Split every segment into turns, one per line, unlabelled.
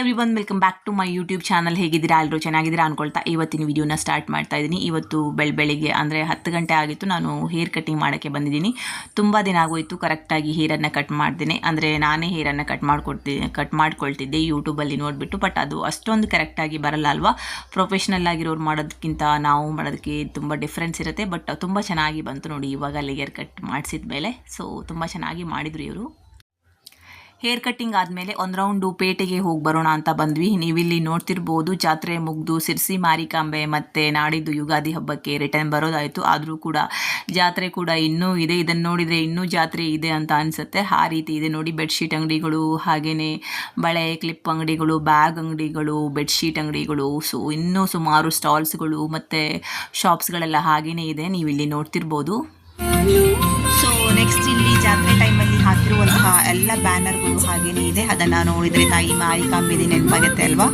Everyone, welcome back to my YouTube channel. ಹೇಗಿದ್ದೀರಾ? ಎಲ್ಲರೂ ಚೆನ್ನಾಗಿದ್ದೀರಾ ಅನ್ಕೊಳ್ತಾ ಇವತ್ತಿನ ವಿಡಿಯೋನ ಸ್ಟಾರ್ಟ್ ಮಾಡ್ತಾ ಇದ್ದೀನಿ. ಇವತ್ತು ಬೆಳಿಗ್ಗೆ ಅಂದರೆ 10 ಗಂಟೆ ಆಗಿತ್ತು. ನಾನು ಹೇರ್ ಕಟ್ಟಿಂಗ್ ಮಾಡೋಕ್ಕೆ ಬಂದಿದ್ದೀನಿ. ತುಂಬ ದಿನ ಆಗೋಯಿತು ಕರೆಕ್ಟಾಗಿ ಹೇರನ್ನು ಕಟ್ ಮಾಡ್ದೇನೆ. ಅಂದರೆ ನಾನೇ ಹೇರನ್ನು ಕಟ್ ಮಾಡ್ಕೊಳ್ತಿದ್ದೆ ಯೂಟ್ಯೂಬಲ್ಲಿ ನೋಡಿಬಿಟ್ಟು. ಬಟ್ ಅದು ಅಷ್ಟೊಂದು ಕರೆಕ್ಟಾಗಿ ಬರಲ್ಲ ಅಲ್ವಾ. ಪ್ರೊಫೆಷ್ನಲ್ ಆಗಿರೋರು ಮಾಡೋದಕ್ಕಿಂತ ನಾವು ಮಾಡೋದಕ್ಕೆ ತುಂಬ ಡಿಫ್ರೆನ್ಸ್ ಇರುತ್ತೆ. ಬಟ್ ತುಂಬ ಚೆನ್ನಾಗಿ ಬಂತು ನೋಡಿ ಇವಾಗ ಲೇಯರ್ ಕಟ್ ಮಾಡಿಸಿದ ಮೇಲೆ. ಸೊ ತುಂಬ ಚೆನ್ನಾಗಿ ಮಾಡಿದರು ಇವರು. ಹೇರ್ ಕಟ್ಟಿಂಗ್ ಆದಮೇಲೆ ಒಂದು ರೌಂಡು ಪೇಟೆಗೆ ಹೋಗಿ ಬರೋಣ ಅಂತ ಬಂದ್ವಿ. ನೀವಿಲ್ಲಿ ನೋಡ್ತಿರ್ಬೋದು, ಜಾತ್ರೆ ಮುಗಿದು ಸಿರ್ಸಿ ಮಾರಿಕಾಂಬೆ ಮತ್ತು ನಾಡಿದ್ದು ಯುಗಾದಿ ಹಬ್ಬಕ್ಕೆ ರಿಟರ್ನ್ ಬರೋದಾಯಿತು. ಆದರೂ ಕೂಡ ಜಾತ್ರೆ ಕೂಡ ಇನ್ನೂ ಇದೆ. ಇದನ್ನು ನೋಡಿದರೆ ಇನ್ನೂ ಜಾತ್ರೆ ಇದೆ ಅಂತ ಅನಿಸುತ್ತೆ. ಆ ರೀತಿ ಇದೆ ನೋಡಿ. ಬೆಡ್ಶೀಟ್ ಅಂಗಡಿಗಳು, ಹಾಗೆಯೇ ಬಳೆ ಕ್ಲಿಪ್ ಅಂಗಡಿಗಳು, ಬ್ಯಾಗ್ ಅಂಗಡಿಗಳು, ಬೆಡ್ಶೀಟ್ ಅಂಗಡಿಗಳು, ಸೊ ಇನ್ನೂ ಸುಮಾರು ಸ್ಟಾಲ್ಸ್ಗಳು ಮತ್ತು ಶಾಪ್ಸ್ಗಳೆಲ್ಲ ಹಾಗೆಯೇ ಇದೆ. ನೀವಿಲ್ಲಿ ನೋಡ್ತಿರ್ಬೋದು. ಸೊ ನೆಕ್ಸ್ಟ್ ಇಲ್ಲಿ ಜಾತ್ರೆ ಟೈಮಲ್ಲಿ ಹಾಕಿರುವಂತಹ ಎಲ್ಲ ಬ್ಯಾನರ್ಗಳು ಹಾಗೇನೇ ಇದೆ. ಅದನ್ನು ನೋಡಿದರೆ ತಾಯಿ ಮಾರಿಕಾಂಬೆದಿ ನೆನಪಾಗುತ್ತೆ ಅಲ್ವಾ.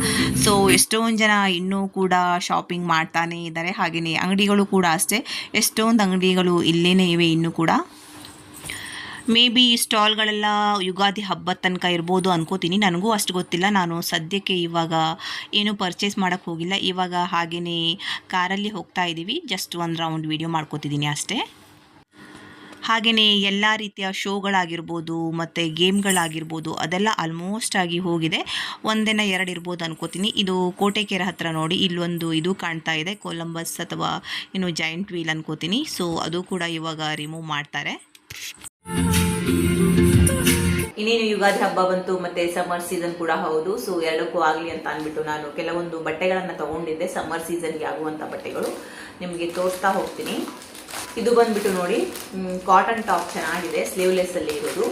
ಸೊ ಎಷ್ಟೊಂದು ಜನ ಇನ್ನೂ ಕೂಡ ಶಾಪಿಂಗ್ ಮಾಡ್ತಾನೆ ಇದ್ದಾರೆ. ಹಾಗೆಯೇ ಅಂಗಡಿಗಳು ಕೂಡ ಅಷ್ಟೇ, ಎಷ್ಟೊಂದು ಅಂಗಡಿಗಳು ಇಲ್ಲೇನೇ ಇವೆ ಇನ್ನೂ ಕೂಡ. ಮೇ ಬಿ ಸ್ಟಾಲ್ಗಳೆಲ್ಲ ಯುಗಾದಿ ಹಬ್ಬದ ತನಕ ಇರ್ಬೋದು ಅನ್ಕೋತೀನಿ. ನನಗೂ ಅಷ್ಟು ಗೊತ್ತಿಲ್ಲ. ನಾನು ಸದ್ಯಕ್ಕೆ ಇವಾಗ ಏನೂ ಪರ್ಚೇಸ್ ಮಾಡೋಕ್ಕೆ ಹೋಗಿಲ್ಲ. ಇವಾಗ ಹಾಗೆಯೇ ಕಾರಲ್ಲಿ ಹೋಗ್ತಾ ಇದ್ದೀವಿ. ಜಸ್ಟ್ ಒಂದು ರೌಂಡ್ ವಿಡಿಯೋ ಮಾಡ್ಕೋತಿದ್ದೀನಿ ಅಷ್ಟೇ. ಹಾಗೆಯೇ ಎಲ್ಲ ರೀತಿಯ ಶೋಗಳಾಗಿರ್ಬೋದು ಮತ್ತು ಗೇಮ್ಗಳಾಗಿರ್ಬೋದು ಅದೆಲ್ಲ ಆಲ್ಮೋಸ್ಟ್ ಆಗಿ ಹೋಗಿದೆ. ಒಂದಿನ ಎರಡು ಇರ್ಬೋದು ಅನ್ಕೋತೀನಿ. ಇದು ಕೋಟೆಕೆರೆ ಹತ್ತಿರ ನೋಡಿ, ಇಲ್ಲೊಂದು ಇದು ಕಾಣ್ತಾ ಇದೆ, ಕೊಲಂಬಸ್ ಅಥವಾ ಏನು ಜೈಂಟ್ ವೀಲ್ ಅನ್ಕೋತೀನಿ. ಸೊ ಅದು ಕೂಡ ಇವಾಗ ರಿಮೂವ್ ಮಾಡ್ತಾರೆ. ಇನ್ನೇನು ಯುಗಾದಿ ಹಬ್ಬ ಬಂತು ಮತ್ತು ಸಮ್ಮರ್ ಸೀಸನ್ ಕೂಡ ಹೌದು. ಸೊ ಎರಡಕ್ಕೂ ಆಗಲಿ ಅಂತ ಅಂದ್ಬಿಟ್ಟು ನಾನು ಕೆಲವೊಂದು ಬಟ್ಟೆಗಳನ್ನು ತೊಗೊಂಡಿದ್ದೆ. ಸಮ್ಮರ್ ಸೀಸನ್ಗೆ ಆಗುವಂಥ ಬಟ್ಟೆಗಳು ನಿಮಗೆ ತೋರಿಸ್ತಾ ಹೋಗ್ತೀನಿ. ಇದು ಬಂದ್ಬಿಟ್ಟು ನೋಡಿ, ಕಾಟನ್ ಟಾಪ್ ಚೆನ್ನಾಗಿದೆ, ಸ್ಲೀವ್ಲೆಸ್ಸಲ್ಲಿ ಇರೋದು.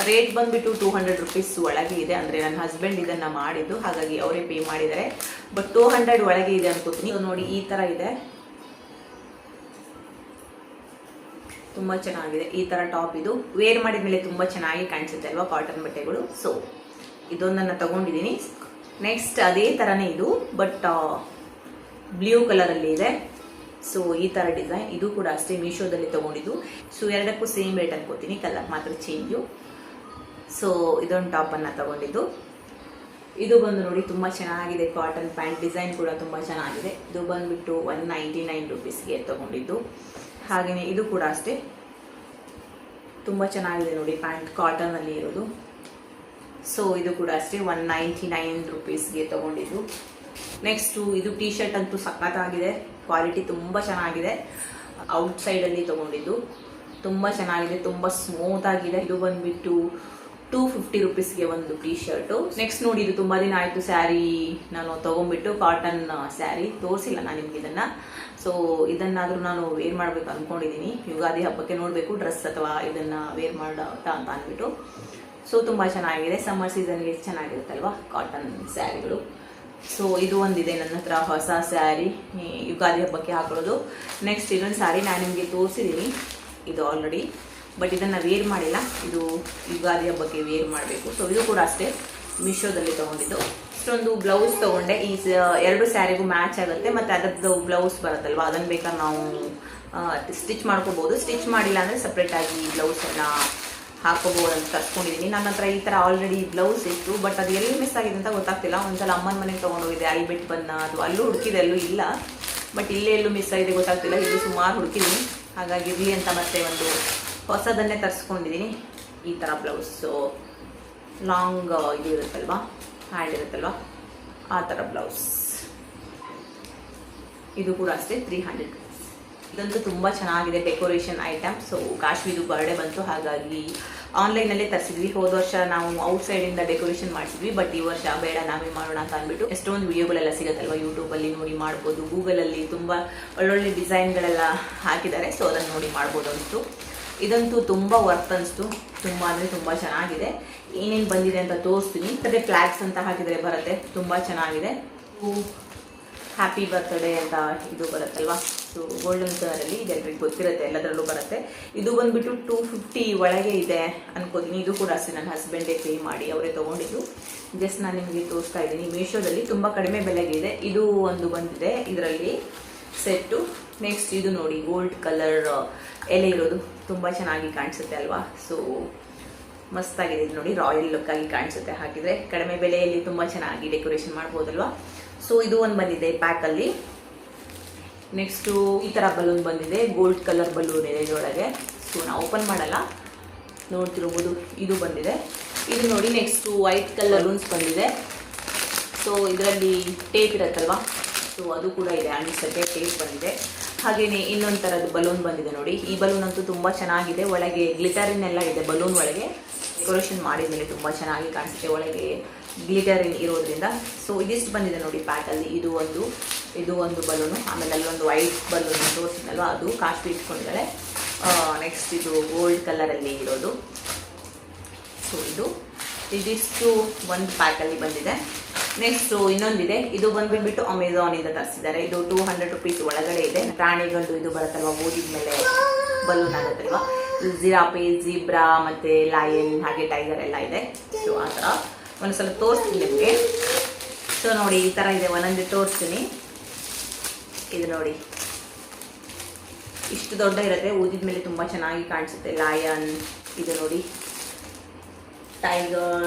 ರೇಟ್ ಬಂದ್ಬಿಟ್ಟು 200 ರುಪೀಸ್ ಒಳಗೆ ಇದೆ. ಅಂದರೆ ನನ್ನ ಹಸ್ಬೆಂಡ್ ಇದನ್ನು ಮಾಡಿದ್ದು, ಹಾಗಾಗಿ ಅವರೇ ಪೇ ಮಾಡಿದ್ದಾರೆ. ಬಟ್ 200 ಒಳಗೆ ಇದೆ ಅನ್ಕೋತೀನಿ. ನೋಡಿ ಈ ಥರ ಇದೆ, ತುಂಬ ಚೆನ್ನಾಗಿದೆ. ಈ ಥರ ಟಾಪ್ ಇದು ವೇರ್ ಮಾಡಿದ ಮೇಲೆ ತುಂಬ ಚೆನ್ನಾಗಿ ಕಾಣಿಸುತ್ತೆ ಅಲ್ವಾ ಕಾಟನ್ ಬಟ್ಟೆಗಳು. ಸೊ ಇದೊಂದನ್ನು ತಗೊಂಡಿದ್ದೀನಿ. ನೆಕ್ಸ್ಟ್ ಅದೇ ಥರನೇ ಇದು, ಬಟ್ ಬ್ಲೂ ಕಲರಲ್ಲಿ ಇದೆ. ಸೊ ಈ ಥರ ಡಿಸೈನ್, ಇದು ಕೂಡ ಅಷ್ಟೇ ಮೀಶೋದಲ್ಲಿ ತೊಗೊಂಡಿದ್ದು. ಸೊ ಎರಡಕ್ಕೂ ಸೇಮ್ ರೇಟ್ ಅನ್ಕೋತೀನಿ, ಕಲರ್ ಮಾತ್ರ ಚೇಂಜು. ಸೊ ಇದೊಂದು ಟಾಪನ್ನು ತೊಗೊಂಡಿದ್ದು. ಇದು ಬಂದು ನೋಡಿ ತುಂಬ ಚೆನ್ನಾಗಿದೆ, ಕಾಟನ್ ಪ್ಯಾಂಟ್. ಡಿಸೈನ್ ಕೂಡ ತುಂಬ ಚೆನ್ನಾಗಿದೆ. ಇದು ಬಂದುಬಿಟ್ಟು 199 ರುಪೀಸ್ಗೆ ತೊಗೊಂಡಿದ್ದು. ಹಾಗೆಯೇ ಇದು ಕೂಡ ಅಷ್ಟೇ ತುಂಬ ಚೆನ್ನಾಗಿದೆ ನೋಡಿ, ಪ್ಯಾಂಟ್ ಕಾಟನಲ್ಲಿ ಇರೋದು. ಸೊ ಇದು ಕೂಡ ಅಷ್ಟೇ 199 ರುಪೀಸ್ಗೆ ತೊಗೊಂಡಿದ್ದು. ನೆಕ್ಸ್ಟು ಇದು ಟೀ ಶರ್ಟ್ ಅಂತೂ ಸಖತ್ತಾಗಿದೆ, ಕ್ವಾಲಿಟಿ ತುಂಬ ಚೆನ್ನಾಗಿದೆ. ಔಟ್ಸೈಡಲ್ಲಿ ತೊಗೊಂಡಿದ್ದು, ತುಂಬ ಚೆನ್ನಾಗಿದೆ, ತುಂಬ ಸ್ಮೂತ್ ಆಗಿದೆ. ಇದು ಬಂದುಬಿಟ್ಟು 250 ರುಪೀಸ್ಗೆ ಒಂದು ಟೀ ಶರ್ಟು. ನೆಕ್ಸ್ಟ್ ನೋಡಿ, ಇದು ತುಂಬ ದಿನ ಆಯಿತು ಸ್ಯಾರಿ ನಾನು ತೊಗೊಂಡ್ಬಿಟ್ಟು, ಕಾಟನ್ ಸ್ಯಾರಿ ತೋರಿಸಿಲ್ಲ ನಾನು ನಿಮ್ಗೆ ಇದನ್ನು. ಸೊ ಇದನ್ನಾದರೂ ನಾನು ವೇರ್ ಮಾಡಬೇಕು ಅಂದ್ಕೊಂಡಿದ್ದೀನಿ. ಯುಗಾದಿ ಹಬ್ಬಕ್ಕೆ ನೋಡಬೇಕು ಡ್ರೆಸ್ ಅಥವಾ ಇದನ್ನು ವೇರ್ ಮಾಡೋಟ ಅಂತ ಅಂದ್ಬಿಟ್ಟು. ಸೊ ತುಂಬ ಚೆನ್ನಾಗಿದೆ, ಸಮ್ಮರ್ ಸೀಸನ್ಗೆ ಚೆನ್ನಾಗಿರುತ್ತಲ್ವ ಕಾಟನ್ ಸ್ಯಾರಿಗಳು. ಸೊ ಇದು ಒಂದಿದೆ ನನ್ನ ಹತ್ರ ಹೊಸ ಸ್ಯಾರಿ, ಯುಗಾದಿ ಹಬ್ಬಕ್ಕೆ ಹಾಕೊಳ್ಳೋದು. ನೆಕ್ಸ್ಟ್ ಇನ್ನೊಂದು ಸ್ಯಾರಿ ನಾನು ನಿಮಗೆ ತೋರಿಸಿದ್ದೀನಿ, ಇದು ಆಲ್ರೆಡಿ, ಬಟ್ ಇದನ್ನು ವೇರ್ ಮಾಡಿಲ್ಲ. ಇದು ಯುಗಾದಿ ಹಬ್ಬಕ್ಕೆ ವೇರ್ ಮಾಡಬೇಕು. ಸೊ ಇದು ಕೂಡ ಅಷ್ಟೇ ಮೀಶೋದಲ್ಲಿ ತೊಗೊಂಡಿದ್ದು. ಇಷ್ಟೊಂದು ಬ್ಲೌಸ್ ತೊಗೊಂಡೆ. ಈ ಎರಡು ಸ್ಯಾರಿಗೂ ಮ್ಯಾಚ್ ಆಗುತ್ತೆ, ಮತ್ತು ಅದರದ್ದು ಬ್ಲೌಸ್ ಬರುತ್ತಲ್ವ, ಅದನ್ನು ಬೇಕಾದ್ರೆ ನಾವು ಸ್ಟಿಚ್ ಮಾಡ್ಕೋಬೋದು. ಸ್ಟಿಚ್ ಮಾಡಿಲ್ಲ ಅಂದರೆ ಸಪ್ರೇಟಾಗಿ ಬ್ಲೌಸನ್ನು ಹಾಕೋಬಹುದು ಅಂತ ತರ್ಸ್ಕೊಂಡಿದ್ದೀನಿ. ನನ್ನ ಹತ್ರ ಈ ಥರ ಆಲ್ರೆಡಿ ಬ್ಲೌಸ್ ಇತ್ತು, ಬಟ್ ಅದು ಎಲ್ಲಿ ಮಿಸ್ ಆಗಿದೆ ಅಂತ ಗೊತ್ತಾಗ್ತಿಲ್ಲ. ಒಂದ್ಸಲ ಅಮ್ಮನ ಮನೆಗೆ ತೊಗೊಂಡೋಗಿದೆ, ಅಲ್ಲಿ ಬಿಟ್ಟು ಬಂದ, ಅದು ಅಲ್ಲೂ ಹುಡುಕಿದೆ, ಅಲ್ಲೂ ಇಲ್ಲ. ಬಟ್ ಇಲ್ಲೇ ಎಲ್ಲೂ ಮಿಸ್ ಆಗಿದೆ ಗೊತ್ತಾಗ್ತಿಲ್ಲ. ಇದು ಸುಮಾರು ಹುಡುಕಿದ್ದೀನಿ, ಹಾಗಾಗಿ ಇರಲಿ ಅಂತ ಮತ್ತೆ ಒಂದು ಹೊಸದನ್ನೇ ತರಿಸ್ಕೊಂಡಿದ್ದೀನಿ. ಈ ಥರ ಬ್ಲೌಸು ಲಾಂಗ್ ಇದು ಇರುತ್ತಲ್ವ, ಹ್ಯಾಂಡ್ ಇರುತ್ತಲ್ವ, ಆ ಥರ ಬ್ಲೌಸ್. ಇದು ಕೂಡ ಅಷ್ಟೇ 300 ರುಪೀಸ್. ಇದಂತೂ ತುಂಬ ಚೆನ್ನಾಗಿದೆ, decoration item. So Kashmir birthday ಬಂತು, ಹಾಗಾಗಿ ಆನ್ಲೈನಲ್ಲೇ ತರಿಸಿದ್ವಿ. ಹೋದ ವರ್ಷ ನಾವು ಔಟ್ಸೈಡಿಂದ ಡೆಕೋರೇಷನ್ ಮಾಡಿಸಿದ್ವಿ, ಬಟ್ ಈ ವರ್ಷ ಬೇಡ ನಾವೇ ಮಾಡೋಣ ಅಂತ ಅಂದ್ಬಿಟ್ಟು. ಎಷ್ಟೊಂದು ವಿಡಿಯೋಗಳೆಲ್ಲ ಸಿಗುತ್ತಲ್ವ ಯೂಟ್ಯೂಬಲ್ಲಿ, ನೋಡಿ ಮಾಡ್ಬೋದು. ಗೂಗಲಲ್ಲಿ ತುಂಬ ಒಳ್ಳೊಳ್ಳೆ ಡಿಸೈನ್ಗಳೆಲ್ಲ ಹಾಕಿದ್ದಾರೆ. ಸೊ ಅದನ್ನು ನೋಡಿ ಮಾಡ್ಬೋದು ಅನಿಸ್ತು. ಇದಂತೂ ತುಂಬ ವರ್ತ್ ಅನಿಸ್ತು, ತುಂಬ ಅಂದರೆ ತುಂಬ ಚೆನ್ನಾಗಿದೆ. ಏನೇನು ಬಂದಿದೆ ಅಂತ ತೋರಿಸ್ತೀನಿ. ಅದೇ ಫ್ಲಾಗ್ಸ್ ಅಂತ ಹಾಕಿದರೆ ಬರುತ್ತೆ, ತುಂಬ ಚೆನ್ನಾಗಿದೆ. ಹ್ಯಾಪಿ ಬರ್ತ್ಡೇ ಅಂತ ಇದು ಬರುತ್ತಲ್ವ, ಸೊ ಗೋಲ್ಡನ್ ಕಲರಲ್ಲಿ, ಜನರಿಗೆ ಗೊತ್ತಿರುತ್ತೆ, ಎಲ್ಲದರಲ್ಲೂ ಬರುತ್ತೆ. ಇದು ಬಂದುಬಿಟ್ಟು 250 ಒಳಗೆ ಇದೆ ಅನ್ಕೋತೀನಿ. ಇದು ಕೂಡ ಅಷ್ಟೇ ನನ್ನ ಹಸ್ಬೆಂಡೇ ಪೇ ಮಾಡಿ ಅವರೇ ತೊಗೊಂಡಿದ್ದು. ಜಸ್ಟ್ ನಾನು ನಿಮಗೆ ತೋರಿಸ್ತಾ ಇದ್ದೀನಿ. ಮೀಶೋದಲ್ಲಿ ತುಂಬ ಕಡಿಮೆ ಬೆಲೆಗೆ ಇದೆ. ಇದು ಒಂದು ಬಂದಿದೆ ಇದರಲ್ಲಿ ಸೆಟ್ಟು. ನೆಕ್ಸ್ಟ್ ಇದು ನೋಡಿ, ಗೋಲ್ಡ್ ಕಲರ್ ಎಲೆ ಇರೋದು ತುಂಬ ಚೆನ್ನಾಗಿ ಕಾಣಿಸುತ್ತೆ ಅಲ್ವಾ. ಸೊ ಮಸ್ತಾಗಿದೆ ಇದು ನೋಡಿ, ರಾಯಲ್ ಲುಕ್ ಆಗಿ ಕಾಣಿಸುತ್ತೆ. ಹಾಕಿದ್ರೆ ಕಡಿಮೆ ಬೆಲೆಯಲ್ಲಿ ತುಂಬಾ ಚೆನ್ನಾಗಿ ಡೆಕೋರೇಷನ್ ಮಾಡ್ಬೋದಲ್ವಾ. ಸೊ ಇದು ಒಂದು ಬಂದಿದೆ ಪ್ಯಾಕ್ ಅಲ್ಲಿ. ನೆಕ್ಸ್ಟ್ ಈ ತರ ಬಲೂನ್ ಬಂದಿದೆ, ಗೋಲ್ಡ್ ಕಲರ್ ಬಲೂನ್ ಇದೆ ಇದರೊಳಗೆ. ಸೊ ನಾವು ಓಪನ್ ಮಾಡಲ್ಲ, ನೋಡ್ತಿರ್ಬೋದು. ಇದು ಬಂದಿದೆ. ಇದು ನೋಡಿ ನೆಕ್ಸ್ಟ್ ವೈಟ್ ಕಲರ್ ಬಲೂನ್ಸ್ ಬಂದಿದೆ. ಸೊ ಇದರಲ್ಲಿ ಟೇಪ್ ಇರುತ್ತಲ್ವಾ, ಸೊ ಅದು ಕೂಡ ಇದೆ, ಅನಿಸುತ್ತೆ ಟೇಪ್ ಬಂದಿದೆ. ಹಾಗೆಯೇ ಇನ್ನೊಂದು ಥರದ ಬಲೂನ್ ಬಂದಿದೆ ನೋಡಿ. ಈ ಬಲೂನ್ ಅಂತೂ ತುಂಬ ಚೆನ್ನಾಗಿದೆ, ಒಳಗೆ ಗ್ಲಿಟರಿನೆಲ್ಲ ಇದೆ ಬಲೂನ್ ಒಳಗೆ. ಡೆಕೋರೇಷನ್ ಮಾಡಿದ್ಮೇಲೆ ತುಂಬ ಚೆನ್ನಾಗಿ ಕಾಣಿಸುತ್ತೆ ಒಳಗೆ ಗ್ಲಿಟರ್ ಇರೋದ್ರಿಂದ. ಸೊ ಇದಿಷ್ಟು ಬಂದಿದೆ ನೋಡಿ ಪ್ಯಾಕಲ್ಲಿ. ಇದು ಒಂದು ಬಲೂನು, ಆಮೇಲೆ ಅಲ್ಲೊಂದು ವೈಟ್ ಬಲೂನ್ ತೋರಿಸಿದ್ನಲ್ವ ಅದು ಕಾಸ್ಟ್ ಇಟ್ಕೊಂಡಿದ್ದಾರೆ. ನೆಕ್ಸ್ಟ್ ಇದು ಗೋಲ್ಡ್ ಕಲರಲ್ಲಿ ಇರೋದು. ಸೊ ಇದಿಷ್ಟು ಒಂದು ಪ್ಯಾಕಲ್ಲಿ ಬಂದಿದೆ. ನೆಕ್ಸ್ಟ್ ಇನ್ನೊಂದಿದೆ, ಇದು ಬಂದ್ಬಿಟ್ಟು ಅಮೆಝಾನ್ ಇಂದ ತರಿಸಿದ್ದಾರೆ. ಇದು 200 ರುಪೀಸ್ ಒಳಗಡೆ ಇದೆ. ಪ್ರಾಣಿಗಳು ಇದು ಬರುತ್ತಲ್ವ, ಓದಿದ ಮೇಲೆ ಬಲೂನ್ ಆಗುತ್ತಲ್ವ, ಜಿರಾಫೆ, ಜಿಬ್ರಾ ಮತ್ತೆ ಲಯನ್ ಹಾಗೆ ಟೈಗರ್ ಎಲ್ಲ ಇದೆ. ಸೊ ಆ ಥರ ಒಂದ್ಸಲ ತೋರಿಸ್ತೀನಿ ನಿಮಗೆ. ಸೊ ನೋಡಿ ಈ ಥರ ಇದೆ, ಒಂದೊಂದೇ ತೋರಿಸ್ತೀನಿ. ಇದು ನೋಡಿ ಇಷ್ಟು ದೊಡ್ಡ ಇರುತ್ತೆ, ಊದಿದ ಮೇಲೆ ತುಂಬ ಚೆನ್ನಾಗಿ ಕಾಣಿಸುತ್ತೆ. ಲಯನ್, ಇದು ನೋಡಿ ಟೈಗರ್,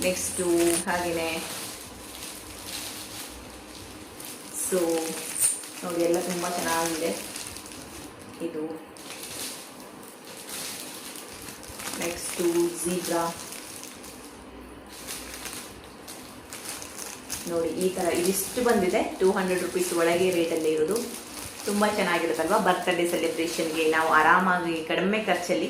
ನೆಕ್ಸ್ಟು ಹಾಗೆಯೇ ಸೊ ನೋಡಿ ಎಲ್ಲ ತುಂಬ ಚೆನ್ನಾಗಿದೆ. ಇದು ನೆಕ್ಸ್ಟು ಝೀಬ್ರಾ ನೋಡಿ ಈ ಥರ ಇದಿಷ್ಟು ಬಂದಿದೆ. 200 ರುಪೀಸ್ ಒಳಗೆ ರೇಟಲ್ಲಿ ಇರೋದು. ತುಂಬ ಚೆನ್ನಾಗಿರುತ್ತಲ್ವ ಬರ್ತ್ಡೇ ಸೆಲೆಬ್ರೇಷನ್ಗೆ. ನಾವು ಆರಾಮಾಗಿ ಕಡಿಮೆ ಖರ್ಚಲ್ಲಿ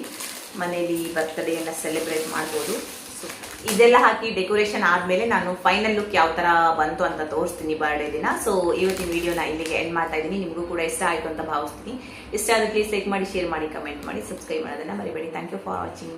ಮನೇಲಿ ಬರ್ತ್ಡೇಯನ್ನು ಸೆಲೆಬ್ರೇಟ್ ಮಾಡ್ಬೋದು. ಸೊ ಇದೆಲ್ಲ ಹಾಕಿ ಡೆಕೋರೇಷನ್ ಆದಮೇಲೆ ನಾನು ಫೈನಲ್ ಲುಕ್ ಯಾವ ಥರ ಬಂತು ಅಂತ ತೋರಿಸ್ತೀನಿ ಬರ್ಡೇ ದಿನ. ಸೊ ಇವತ್ತಿನ ವಿಡಿಯೋನ ಇಲ್ಲಿಗೆ ಎಂಡ್ ಮಾಡ್ತಾ ಇದ್ದೀನಿ. ನಿಮಗೂ ಕೂಡ ಇಷ್ಟ ಆಯಿತು ಅಂತ ಭಾವಿಸ್ತೀನಿ. ಇಷ್ಟ ಆದರೆ ಪ್ಲೀಸ್ ಲೈಕ್ ಮಾಡಿ, ಶೇರ್ ಮಾಡಿ, ಕಮೆಂಟ್ ಮಾಡಿ, ಸಬ್ಸ್ಕ್ರೈಬ್ ಮಾಡೋದನ್ನು ಮರಿಬೇಡಿ. Thank you for watching.